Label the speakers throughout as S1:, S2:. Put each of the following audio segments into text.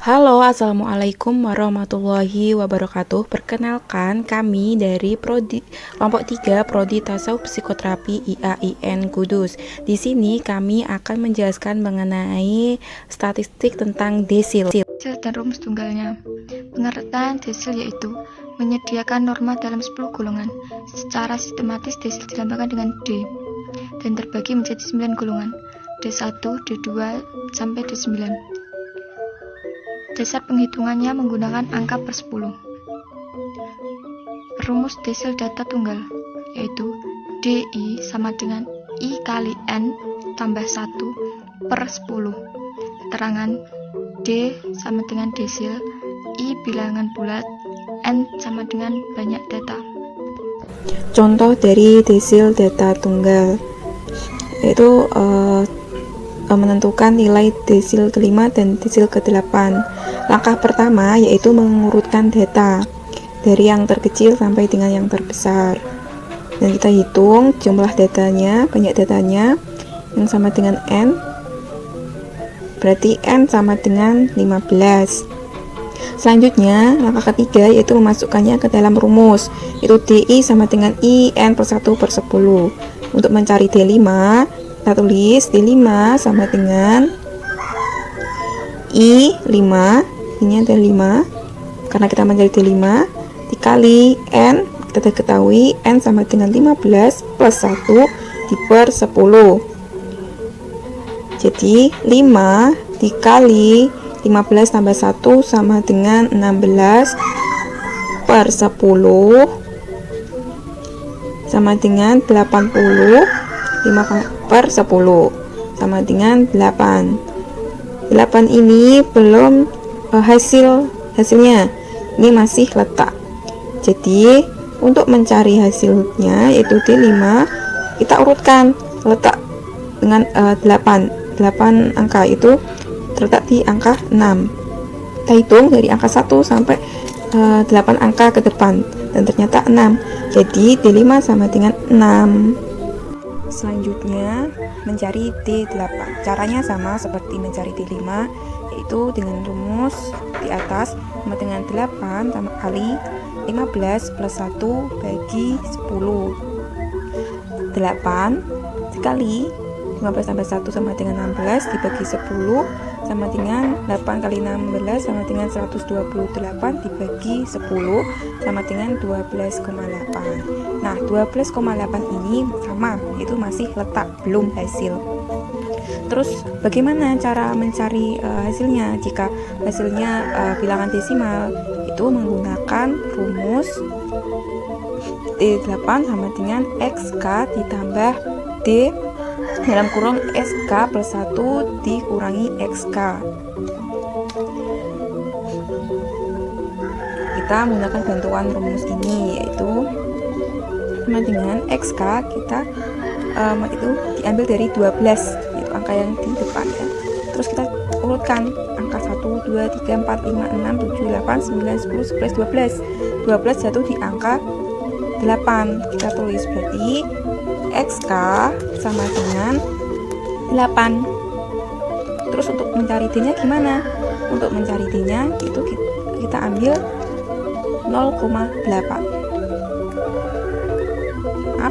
S1: Halo, assalamualaikum warahmatullahi wabarakatuh. Perkenalkan, kami dari kelompok 3 Prodi Tasawuf Psikoterapi IAIN Kudus. Di sini kami akan menjelaskan mengenai statistik tentang desil
S2: dan rumus tunggalnya. Pengertian desil yaitu menyediakan norma dalam 10 golongan. Secara sistematis desil dilambangkan dengan D dan terbagi menjadi 9 golongan, D1, D2, sampai D9. Dasar penghitungannya menggunakan angka per 10. Rumus desil data tunggal yaitu DI sama dengan I kali N tambah 1 per 10. Keterangan D sama dengan desil, I bilangan bulat, N sama dengan banyak data.
S1: Contoh dari desil data tunggal yaitu menentukan nilai desil ke-5 dan desil ke-8. Langkah pertama yaitu mengurutkan data dari yang terkecil sampai dengan yang terbesar. Dan kita hitung jumlah datanya, banyak datanya yang sama dengan N. Berarti N sama dengan 15. Selanjutnya, langkah ketiga yaitu memasukkannya ke dalam rumus, yaitu DI sama dengan IN per 1 per 10. Untuk mencari D5, kita tulis D5 sama dengan I5, ini ada 5, karena kita mencari D5, dikali N, kita ketahui N sama dengan 15 plus 1 diper 10. Jadi 5 dikali 15 tambah 1 sama dengan 16 per 10 sama dengan 80. 5 per 10 sama dengan 8. 8 ini belum hasilnya, ini masih letak. Jadi untuk mencari hasilnya yaitu D5, kita urutkan letak dengan 8 angka itu terletak di angka 6. Kita hitung dari angka 1 sampai 8 angka ke depan dan ternyata 6. Jadi D5 sama dengan 6. Selanjutnya mencari D8. Caranya sama seperti mencari D5, yaitu dengan rumus di atas sama dengan 8 tambah kali 15 plus 1 bagi 10. 8 dikali 15 tambah 1 sama dengan 16 dibagi 10 sama dengan 8 kali 16 sama dengan 128 dibagi 10 sama dengan 12,8. Nah, 12,8 ini sama, itu masih letak, belum hasil. Terus bagaimana cara mencari hasilnya? Jika hasilnya bilangan desimal, itu menggunakan rumus D8 sama dengan XK ditambah D dalam kurung SK plus 1 dikurangi XK. Kita menggunakan bantuan rumus ini, yaitu sama dengan XK kita itu diambil dari 12, yaitu angka yang di depan ya. Terus kita urutkan angka 1, 2, 3, 4, 5, 6, 7, 8, 9, 10, 11, 12. 12 jatuh di angka 8. Kita tulis berarti XK sama dengan 8. Terus untuk mencari D-nya gimana? Untuk mencari D-nya itu kita ambil 0,8.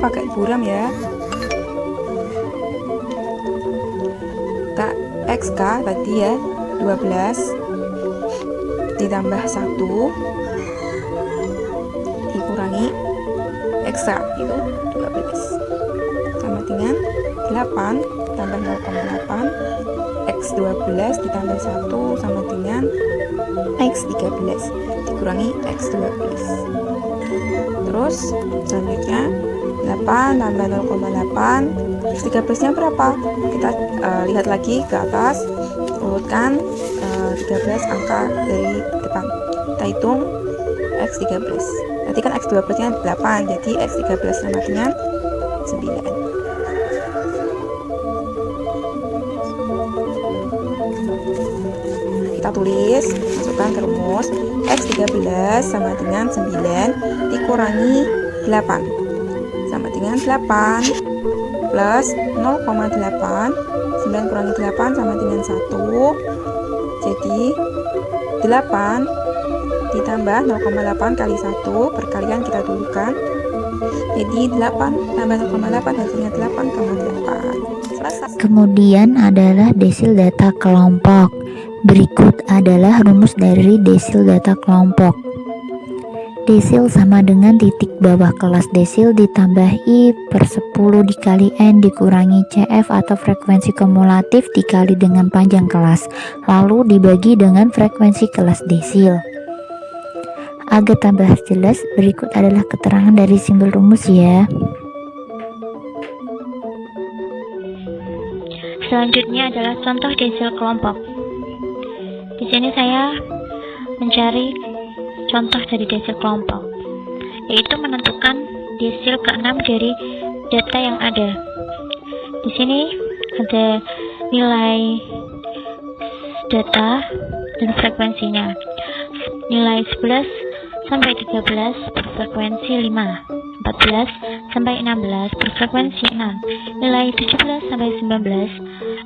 S1: Pakai buram ya. XK tadi ya 12 ditambah 1 dikurangi XK itu 12 sama dengan 8 tambah 0,8 X 12 ditambah 1 sama dengan X 13 dikurangi X 12. Terus selanjutnya 8 tambah 0,8 X 13 nya berapa? Kita lihat lagi ke atas, urutkan 13 angka dari depan, kita hitung X 13. Nanti kan X 12 nya 8, jadi X 13 sama dengan 9. Kita tulis, masukkan ke rumus X 13 sama dengan 9 dikurangi 8 sama dengan 8 plus 0,8. 9 kurangi 8 sama dengan 1 Jadi 8 ditambah 0,8 kali 1, perkalian kita dulukan. Jadi 8 tambah 0,8 hasilnya 8,8. Selesai.
S3: Kemudian adalah desil data kelompok. Berikut adalah rumus dari desil data kelompok. Desil sama dengan titik bawah kelas desil ditambah I per 10 dikali N dikurangi CF atau frekuensi kumulatif dikali dengan panjang kelas, lalu dibagi dengan frekuensi kelas desil. Agar tambah jelas, berikut adalah keterangan dari simbol rumus ya.
S4: Selanjutnya adalah contoh desil kelompok. Di sini saya mencari contoh dari desil kelompok, yaitu menentukan desil ke-6 dari data yang ada. Di sini ada nilai data dan frekuensinya. Nilai 11 sampai 13 berfrekuensi 5, 14 sampai 16 berfrekuensi 6, nilai 17 sampai 19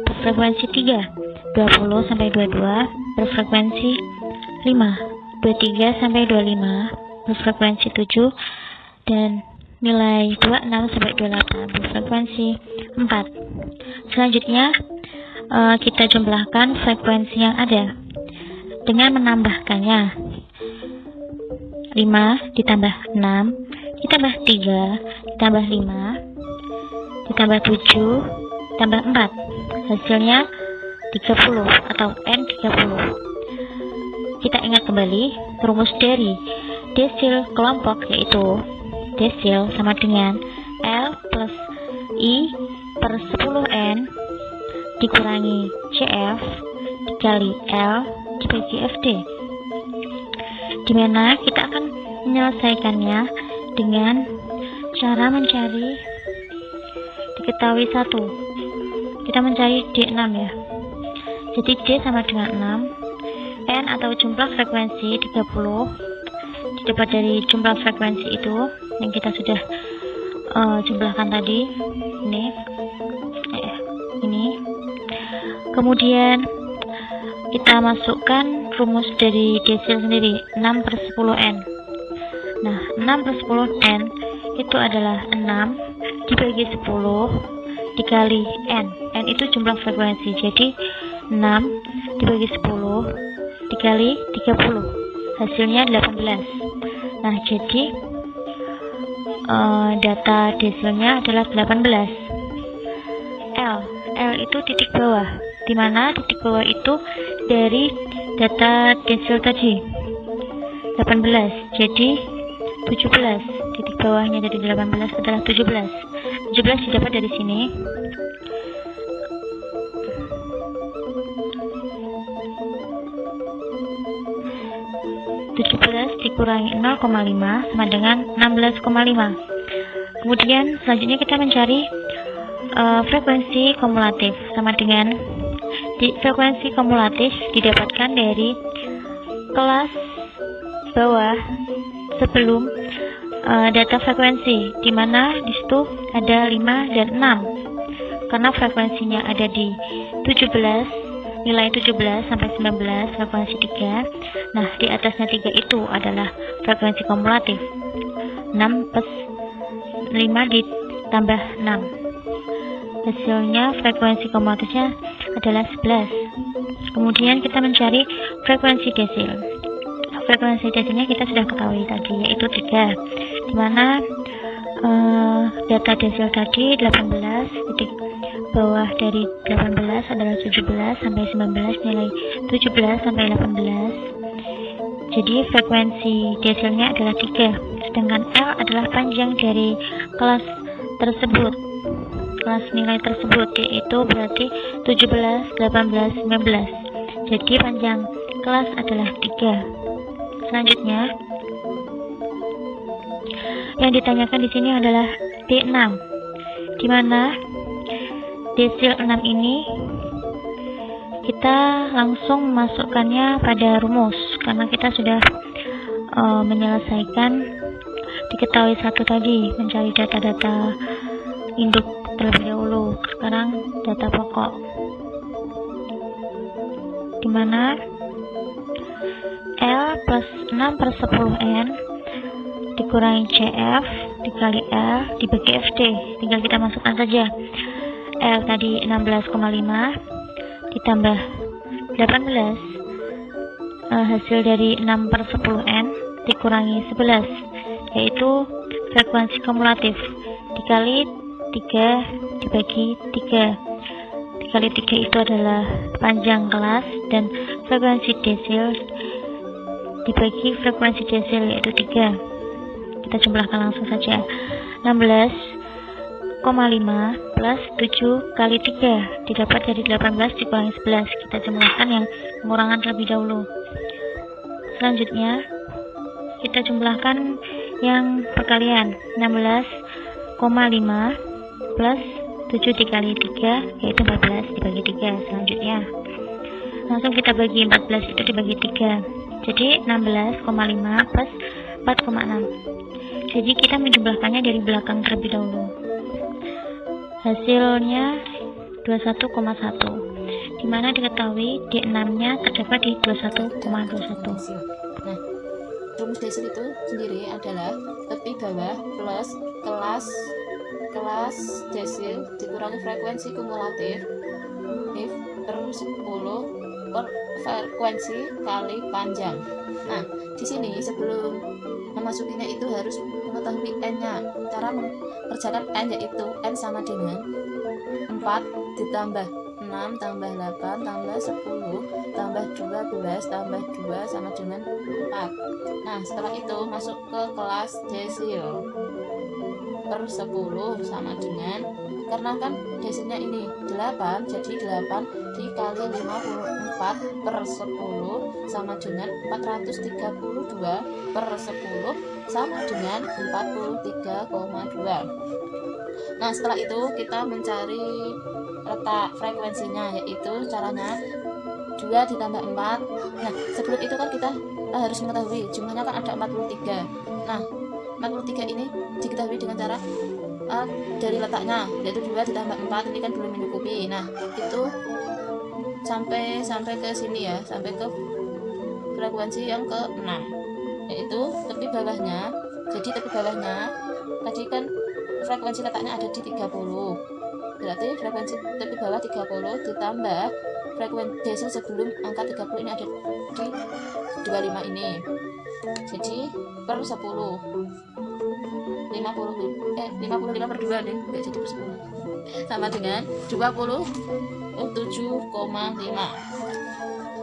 S4: berfrekuensi 3, 20 sampai 22 berfrekuensi 5, 23 sampai 25 berfrekuensi 7, dan nilai 26 sampai 28 berfrekuensi 4. Selanjutnya kita jumlahkan frekuensi yang ada dengan menambahkannya. 5 ditambah 6 ditambah 3 ditambah 5 ditambah 7 ditambah 4, hasilnya 30 atau N30. Kita ingat kembali rumus dari desil kelompok, yaitu desil sama dengan L plus I per 10N dikurangi CF dikali L dibagi FD, dimana kita akan menyelesaikannya dengan cara mencari diketahui 1. Kita mencari D6 ya. Jadi D sama dengan 6, N atau jumlah frekuensi 30 didapat dari jumlah frekuensi itu yang kita sudah jumlahkan tadi. Ini. Kemudian kita masukkan rumus dari desil sendiri, 6 per 10N. Nah, 6 per 10N itu adalah 6 dibagi 10 dikali N. N itu jumlah frekuensi, jadi 6 dibagi 10 dikali 30, hasilnya 18. Nah, jadi data desilnya adalah 18. L itu titik bawah, dimana titik bawah itu dari data desil tadi 18, jadi 17. Titik bawahnya dari 18 adalah 17. 17 didapat dari sini. Dikurangi 0,5 sama dengan 16,5. Kemudian selanjutnya kita mencari frekuensi kumulatif, sama dengan frekuensi kumulatif didapatkan dari kelas bawah sebelum data frekuensi, di mana di situ ada 5 dan 6 karena frekuensinya ada di 17, nilai 17 sampai 19 frekuensi 3. Nah, di atasnya 3 itu adalah frekuensi kumulatif. 6 plus 5 ditambah 6, hasilnya frekuensi kumulatifnya adalah 11. Kemudian kita mencari frekuensi desil. Frekuensi desilnya kita sudah ketahui tadi, yaitu 3, dimana data desil tadi 18, titik bawah dari 18 adalah 17 sampai 19, nilai 17 sampai 18. Jadi frekuensi desilnya adalah 3, sedangkan L adalah panjang dari kelas tersebut, kelas nilai tersebut, yaitu berarti 17, 18, 19. Jadi panjang kelas adalah 3. Selanjutnya yang ditanyakan di sini adalah D6, di mana desil 6 ini kita langsung memasukkannya pada rumus karena kita sudah menyelesaikan diketahui 1 tadi, mencari data-data induk terlebih dahulu. Sekarang data pokok. dimana L plus 6/10N dikurangi CF dikali L dibagi FD. Tinggal kita masukkan saja. L tadi 16,5 ditambah 18, hasil dari 6/10N dikurangi 11, yaitu frekuensi kumulatif, dikali 3 dibagi 3. Dikali 3 itu adalah panjang kelas, dan frekuensi desil dibagi frekuensi desil, yaitu 3. Kita jumlahkan langsung saja. 16,5 plus 7 kali 3 didapat dari 18 dikurangi 11. Kita jumlahkan yang pengurangan terlebih dahulu. Selanjutnya kita jumlahkan yang perkalian. 16,5 plus 7 dikali 3 yaitu 14 dibagi 3. Selanjutnya langsung kita bagi 14 itu dibagi 3. Jadi 16,5 plus 4,6. Jadi kita menjumlahkannya dari belakang terlebih dahulu. Hasilnya 21,1, dimana diketahui D6-nya terdapat di 21,21.
S5: Nah, rumus desil itu sendiri adalah tepi bawah plus kelas desil dikurangi frekuensi kumulatif per 10 per frekuensi kali panjang. Nah, di sini sebelum memasukinya itu harus mengetahui n-nya. Cara mengerjakan n yaitu n sama dengan 4 ditambah 6 tambah 8 tambah 10 tambah 12 tambah 2 sama dengan 4. Nah, setelah itu masuk ke kelas desil per 10 sama dengan, karena kan desilnya ini 8, jadi 8 dikali 54 per 10 sama dengan 432 per 10 sama dengan 43,2. Nah, setelah itu kita mencari letak frekuensinya, yaitu caranya 2 ditambah 4. Nah, sebelum itu kan kita harus mengetahui jumlahnya kan ada 43. Nah, 43 ini diketahui dengan cara dari letaknya, yaitu 2 ditambah 4 ini kan belum mencukupi. Nah, itu sampai ke sini ya, sampai ke frekuensi yang ke-6, yaitu tepi bawahnya. Jadi tepi bawahnya tadi kan frekuensi letaknya ada di 30, berarti frekuensi tepi bawah 30 ditambah frekuensi desil sebelum angka 30 ini ada di 25 ini, jadi per 10 55 per 2 deh, enggak jadi per 10 sama dengan 27,5.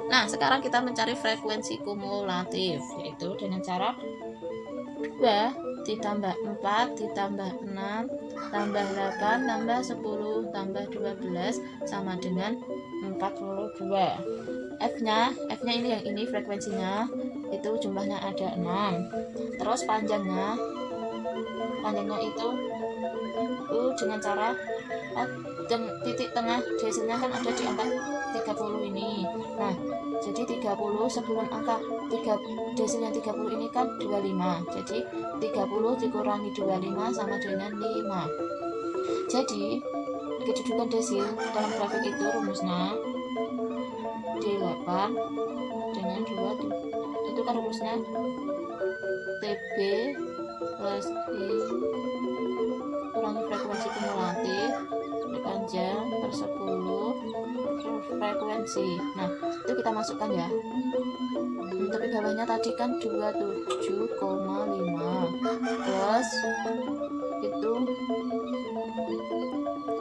S5: Nah, sekarang kita mencari frekuensi kumulatif, yaitu dengan cara 2 ditambah 4 ditambah 6 tambah 8 tambah 10 tambah 12 sama dengan 42. F-nya ini yang ini frekuensinya itu jumlahnya ada 6. Terus panjangnya itu dengan cara titik tengah desilnya kan ada di angka 30 ini. Nah, jadi 30 sebelum angka desilnya 30 ini kan 25. Jadi 30 dikurangi 25 sama dengan 5. Jadi kedudukan desil dalam grafik itu rumusnya D8 dengan 2 itu kan rumusnya TB plus I kurangi frekuensi kumulatif panjang per 10 frekuensi. Nah, itu kita masukkan ya. Tapi bawahnya tadi kan 27,5 plus itu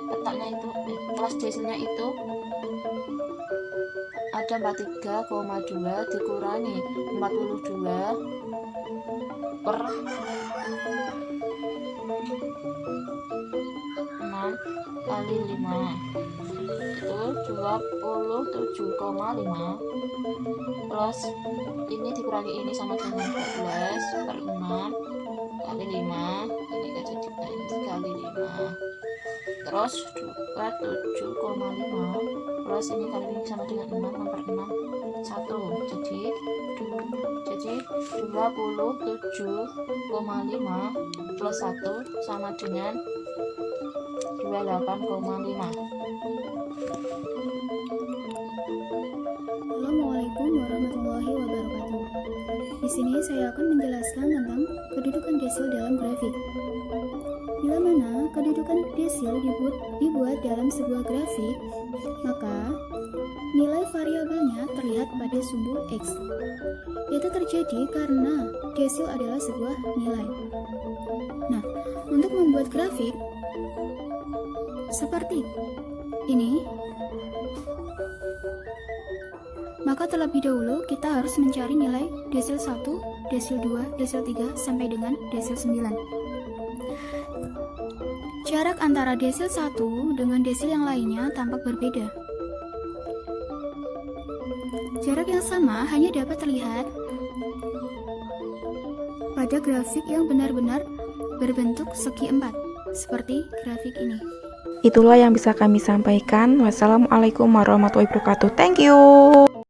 S5: letaknya itu kelas desilnya itu ada 43,2 dikurangi 42 per 6 kali 5 itu 27,5 plus ini dikurangi ini sama dengan 14 per 6 kali 5 ini kan jadi kali 5 terus 27,5 plus ini kali ini sama dengan 6 per 6 1 jadi 27,5 plus 1 sama dengan 28,5.
S6: sini saya akan menjelaskan tentang kedudukan desil dalam grafik. Bila mana kedudukan desil dibuat dalam sebuah grafik, maka nilai variabelnya terlihat pada sumbu X. Itu terjadi karena desil adalah sebuah nilai. Nah, untuk membuat grafik seperti ini, maka terlebih dahulu kita harus mencari nilai desil 1, desil 2, desil 3, sampai dengan desil 9. Jarak antara desil 1 dengan desil yang lainnya tampak berbeda. Jarak yang sama hanya dapat terlihat pada grafik yang benar-benar berbentuk segi 4, seperti grafik ini.
S1: Itulah yang bisa kami sampaikan. Wassalamualaikum warahmatullahi wabarakatuh. Thank you.